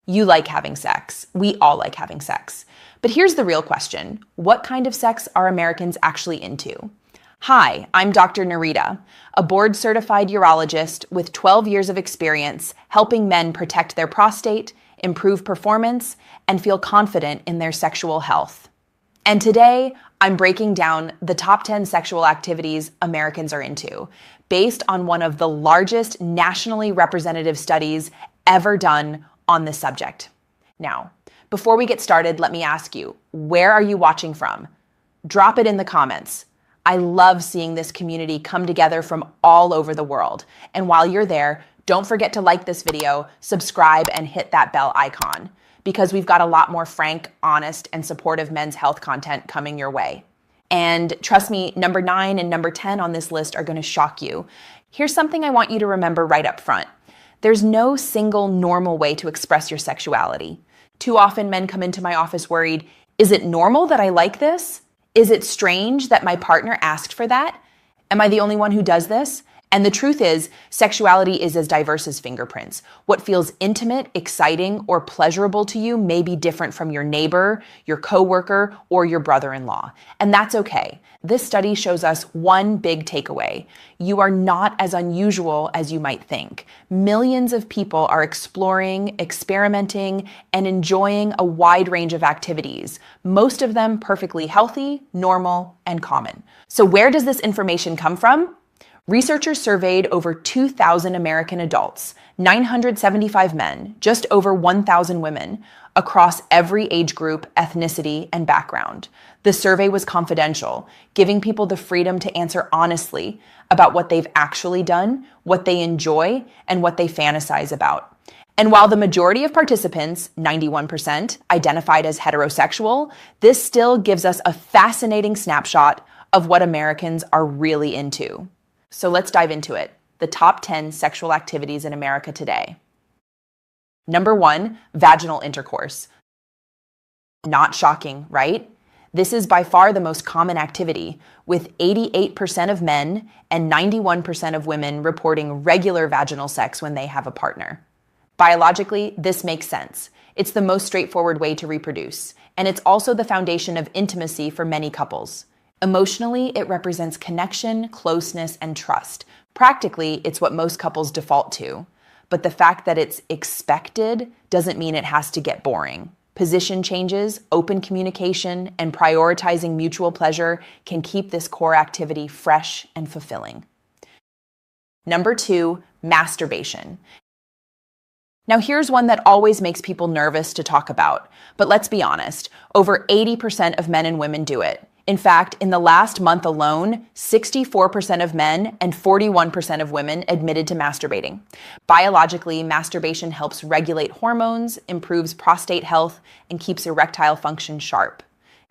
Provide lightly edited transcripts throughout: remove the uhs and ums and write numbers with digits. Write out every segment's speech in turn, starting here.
You like having sex. We all like having sex. But here's the real question. What kind of sex are Americans actually into? Hi, I'm Dr. Narita, a board-certified urologist with 12 years of experience helping men protect their prostate, improve performance, and feel confident in their sexual health. And today, I'm breaking down the top 10 sexual activities Americans are into, based on one of the largest nationally representative studies ever done on this subject. Now, before we get started, let me ask you, where are you watching from? Drop it in the comments. I love seeing this community come together from all over the world. And while you're there, don't forget to like this video, subscribe, and hit that bell icon, because we've got a lot more frank, honest, and supportive men's health content coming your way. And trust me, number 9 and number 10 on this list are going to shock you. Here's something I want you to remember right up front. There's no single normal way to express your sexuality. Too often men come into my office worried, is it normal that I like this? Is it strange that my partner asked for that? Am I the only one who does this? And the truth is, sexuality is as diverse as fingerprints. What feels intimate, exciting, or pleasurable to you may be different from your neighbor, your coworker, or your brother-in-law. And that's okay. This study shows us one big takeaway. You are not as unusual as you might think. Millions of people are exploring, experimenting, and enjoying a wide range of activities, most of them perfectly healthy, normal, and common. So where does this information come from? Researchers surveyed over 2,000 American adults, 975 men, just over 1,000 women, across every age group, ethnicity, and background. The survey was confidential, giving people the freedom to answer honestly about what they've actually done, what they enjoy, and what they fantasize about. And while the majority of participants, 91%, identified as heterosexual, this still gives us a fascinating snapshot of what Americans are really into. So let's dive into it. The top 10 sexual activities in America today. Number 1, vaginal intercourse. Not shocking, right? This is by far the most common activity, with 88% of men and 91% of women reporting regular vaginal sex when they have a partner. Biologically, this makes sense. It's the most straightforward way to reproduce, and it's also the foundation of intimacy for many couples. Emotionally, it represents connection, closeness, and trust. Practically, it's what most couples default to. But the fact that it's expected doesn't mean it has to get boring. Position changes, open communication, and prioritizing mutual pleasure can keep this core activity fresh and fulfilling. Number 2, masturbation. Now here's one that always makes people nervous to talk about. But let's be honest, over 80% of men and women do it. In fact, in the last month alone, 64% of men and 41% of women admitted to masturbating. Biologically, masturbation helps regulate hormones, improves prostate health, and keeps erectile function sharp.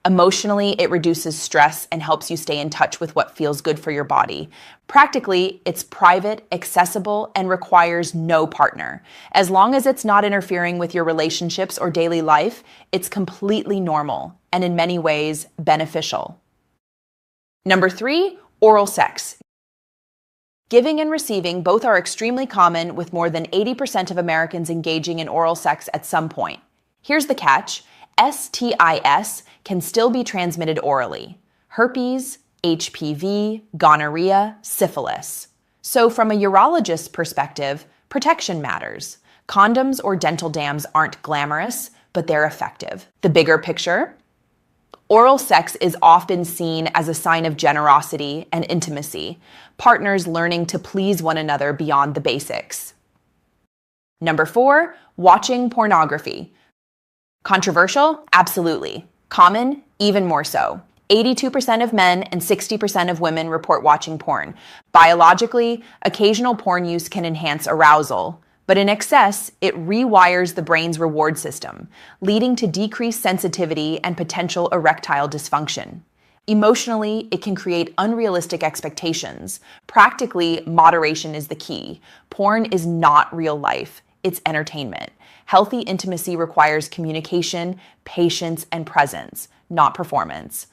Emotionally, it reduces stress and helps you stay in touch with what feels good for your body. Practically, it's private, accessible, and requires no partner. As long as it's not interfering with your relationships or daily life, it's completely normal and in many ways beneficial. Number 3, oral sex. Giving and receiving both are extremely common, with more than 80% of Americans engaging in oral sex at some point. Here's the catch. STIs can still be transmitted orally. Herpes, HPV, gonorrhea, syphilis. So from a urologist's perspective, protection matters. Condoms or dental dams aren't glamorous, but they're effective. The bigger picture? Oral sex is often seen as a sign of generosity and intimacy, partners learning to please one another beyond the basics. Number 4, watching pornography. Controversial? Absolutely. Common? Even more so. 82% of men and 60% of women report watching porn. Biologically, occasional porn use can enhance arousal, but in excess, it rewires the brain's reward system, leading to decreased sensitivity and potential erectile dysfunction. Emotionally, it can create unrealistic expectations. Practically, moderation is the key. Porn is not real life. It's entertainment. Healthy intimacy requires communication, patience, and presence, not performance.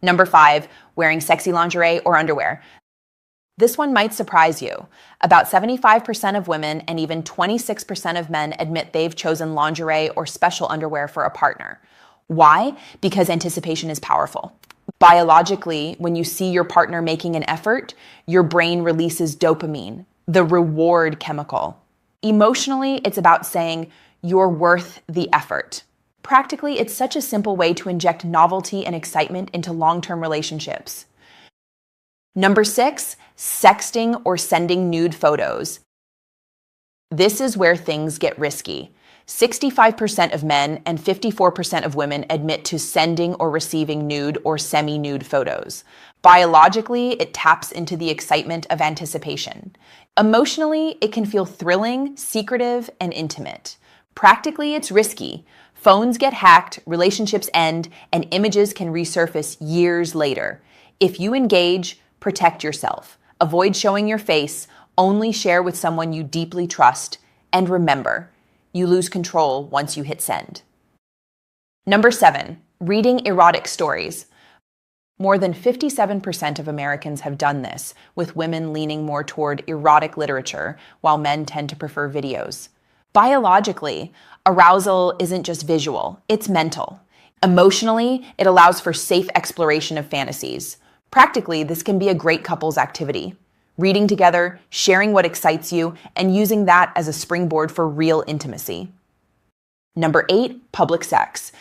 Number 5, wearing sexy lingerie or underwear. This one might surprise you. About 75% of women and even 26% of men admit they've chosen lingerie or special underwear for a partner. Why? Because anticipation is powerful. Biologically, when you see your partner making an effort, your brain releases dopamine, the reward chemical. Emotionally, it's about saying, you're worth the effort. Practically, it's such a simple way to inject novelty and excitement into long-term relationships. Number 6, sexting or sending nude photos. This is where things get risky. 65% of men and 54% of women admit to sending or receiving nude or semi-nude photos. Biologically, it taps into the excitement of anticipation. Emotionally, it can feel thrilling, secretive, and intimate. Practically, it's risky. Phones get hacked, relationships end, and images can resurface years later. If you engage, protect yourself. Avoid showing your face. Only share with someone you deeply trust. And remember, you lose control once you hit send. Number 7, reading erotic stories. More than 57% of Americans have done this, with women leaning more toward erotic literature, while men tend to prefer videos. Biologically, arousal isn't just visual, it's mental. Emotionally, it allows for safe exploration of fantasies. Practically, this can be a great couples activity. Reading together, sharing what excites you, and using that as a springboard for real intimacy. Number 8, public sex.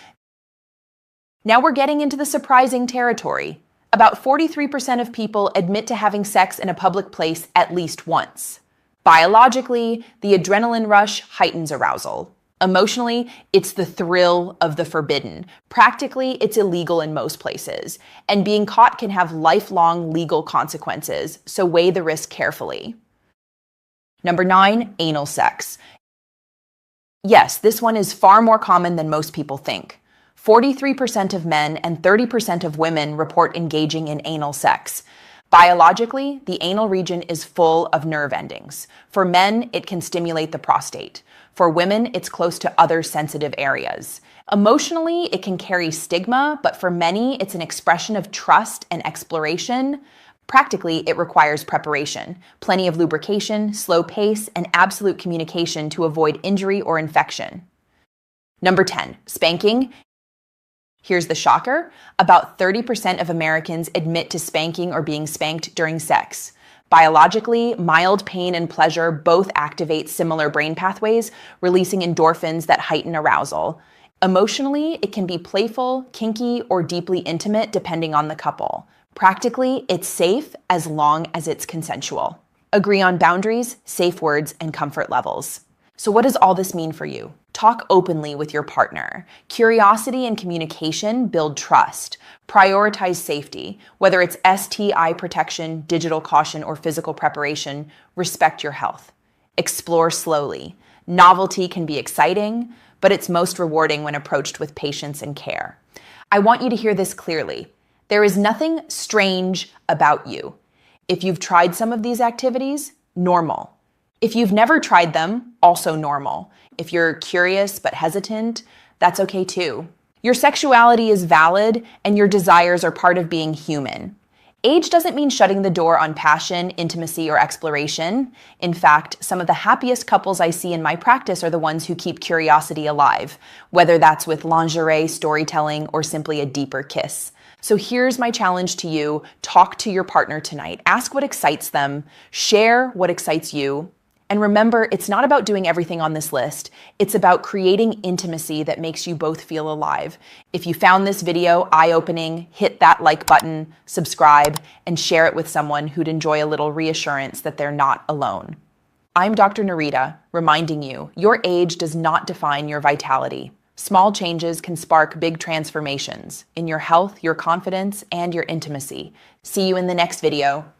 Now we're getting into the surprising territory. About 43% of people admit to having sex in a public place at least once. Biologically, the adrenaline rush heightens arousal. Emotionally, it's the thrill of the forbidden. Practically, it's illegal in most places, and being caught can have lifelong legal consequences, so weigh the risk carefully. Number 9, anal sex. Yes, this one is far more common than most people think. 43% of men and 30% of women report engaging in anal sex. Biologically, the anal region is full of nerve endings. For men, it can stimulate the prostate. For women, it's close to other sensitive areas. Emotionally, it can carry stigma, but for many, it's an expression of trust and exploration. Practically, it requires preparation, plenty of lubrication, slow pace, and absolute communication to avoid injury or infection. Number 10, spanking. Here's the shocker. About 30% of Americans admit to spanking or being spanked during sex. Biologically, mild pain and pleasure both activate similar brain pathways, releasing endorphins that heighten arousal. Emotionally, it can be playful, kinky, or deeply intimate depending on the couple. Practically, it's safe as long as it's consensual. Agree on boundaries, safe words, and comfort levels. So what does all this mean for you? Talk openly with your partner. Curiosity and communication build trust. Prioritize safety. Whether it's STI protection, digital caution, or physical preparation, respect your health. Explore slowly. Novelty can be exciting, but it's most rewarding when approached with patience and care. I want you to hear this clearly. There is nothing strange about you. If you've tried some of these activities, normal. If you've never tried them, also normal. If you're curious but hesitant, that's okay too. Your sexuality is valid and your desires are part of being human. Age doesn't mean shutting the door on passion, intimacy, or exploration. In fact, some of the happiest couples I see in my practice are the ones who keep curiosity alive, whether that's with lingerie, storytelling, or simply a deeper kiss. So here's my challenge to you. Talk to your partner tonight. Ask what excites them. Share what excites you. And remember, it's not about doing everything on this list. It's about creating intimacy that makes you both feel alive. If you found this video eye-opening, hit that like button, subscribe, and share it with someone who'd enjoy a little reassurance that they're not alone. I'm Dr. Narita, reminding you, your age does not define your vitality. Small changes can spark big transformations in your health, your confidence, and your intimacy. See you in the next video.